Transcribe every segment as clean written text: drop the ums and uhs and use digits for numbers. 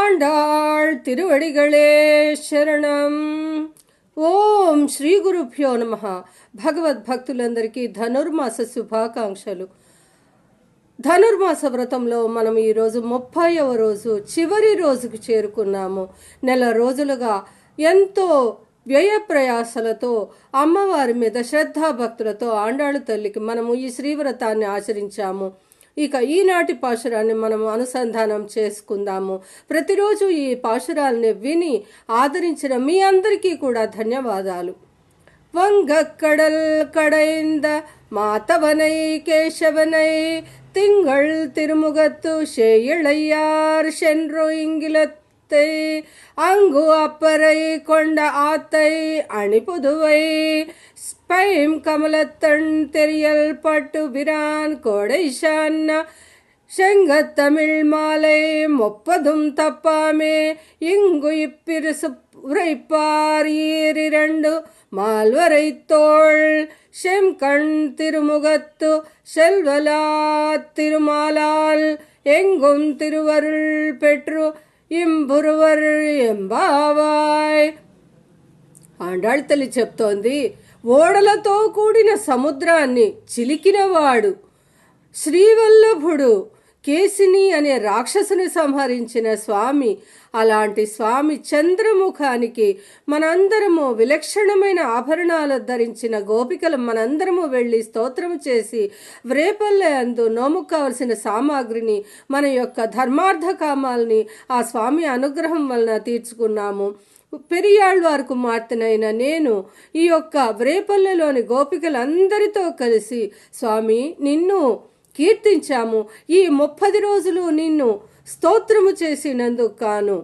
ఆండాళ్ తిరువడిగళే శరణం. ఓం శ్రీ గురుభ్యో నమః. భగవద్భక్తులందరికీ ధనుర్మాస శుభాకాంక్షలు. ధనుర్మాస వ్రతంలో మనం ఈరోజు 30వ రోజు చివరి రోజుకు చేరుకున్నాము. నెల రోజులుగా ఎంతో వ్యయ ప్రయాసలతో అమ్మవారి మీద శ్రద్ధాభక్తులతో ఆండాళు తల్లికి మనము ఈ శ్రీవ్రతాన్ని ఆచరించాము. ఇక ఈనాటి పాశురాన్ని మనము అనుసంధానం చేసుకుందాము. ప్రతిరోజు ఈ పాశురాల్ని విని ఆదరించిన మీ అందరికీ కూడా ధన్యవాదాలు. వంగక్కడల్ కడైంద మాతవనై కేశవనై திங்கள் திருமுகத்து சேயிழையார் சென்றோ இங்கிலத்தை அங்கு அப்பறை கொண்ட ஆத்தை அணிபுதுவை ஸ்பைம் கமலத்தன் தெரியல் பட்டு பிரான் கோடைஷான்ன செங்கத்தமிழ் மாலை 30 தப்பாமே இங்கு இப்பிரிசு உரைப்பார் ஈரிரண்டு மால்வரை தோள் செம்கண் திருமுகத்து செல்வலா திருமாலால் எங்கும் திருவருள் பெற்று ఇంబురువర్ ఎంబావాయ్. ఆండాళ్ తల్లి చెప్తోంది, ఓడలతో కూడిన సముద్రాన్ని చిలికినవాడు శ్రీవల్లభుడు కేసిని అనే రాక్షసుని సంహరించిన స్వామి. అలాంటి స్వామి చంద్రముఖానికి మనందరము విలక్షణమైన ఆభరణాలు ధరించిన గోపికలు మనందరము వెళ్ళి స్తోత్రము చేసి వ్రేపల్లె అందు నోముకోవలసిన సామాగ్రిని, మన యొక్క ధర్మార్థ కామాల్ని ఆ స్వామి అనుగ్రహం వలన తీర్చుకున్నాము. పెరియాళ్వారు కుమార్తెనైన నేను ఈ యొక్క వ్రేపల్లెలోని గోపికలందరితో కలిసి స్వామి నిన్ను కీర్తించాము. ఈ 30 రోజులు నిన్ను స్తోత్రము చేసినందుకు కాను.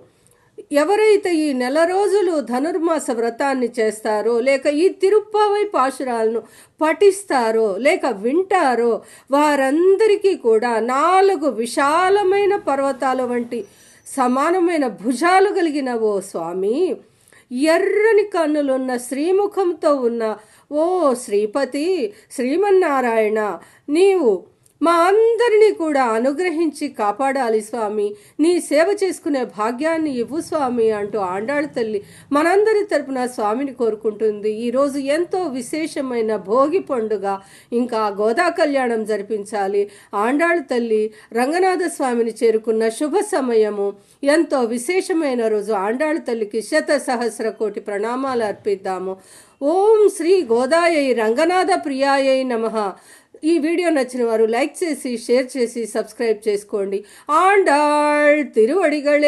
ఎవరైతే ఈ నెల రోజులు ధనుర్మాస వ్రతాన్ని చేస్తారో, లేక ఈ తిరుప్పావై పాశురాలను పఠిస్తారో, లేక వింటారో, వారందరికీ కూడా 4 విశాలమైన పర్వతాల వంటి సమానమైన భుజాలు కలిగిన ఓ స్వామి, ఎర్రని కన్నులున్న శ్రీముఖంతో ఉన్న ఓ శ్రీపతి శ్రీమన్నారాయణ, నీవు మా అందరినీ కూడా అనుగ్రహించి కాపాడాలి స్వామి, నీ సేవ చేసుకునే భాగ్యాన్ని ఇవ్వు స్వామి అంటూ ఆండాళ్ తల్లి మనందరి తరపున స్వామిని కోరుకుంటుంది. ఈరోజు ఎంతో విశేషమైన భోగి పండుగ, ఇంకా గోదా కళ్యాణం జరిపించాలి. ఆండాళ్ తల్లి రంగనాథ స్వామిని చేరుకున్న శుభ సమయము, ఎంతో విశేషమైన రోజు. ఆండాళ్ తల్లికి 100 కోటి ప్రణామాలు అర్పిద్దాము. ఓం శ్రీ గోదాయై రంగనాథ ప్రియాయై నమః. ఈ వీడియో నచ్చిన వారు లైక్ చేసి, షేర్ చేసి, సబ్స్క్రైబ్ చేసుకోండి. ఆండాళ్ తిరువడిగళే.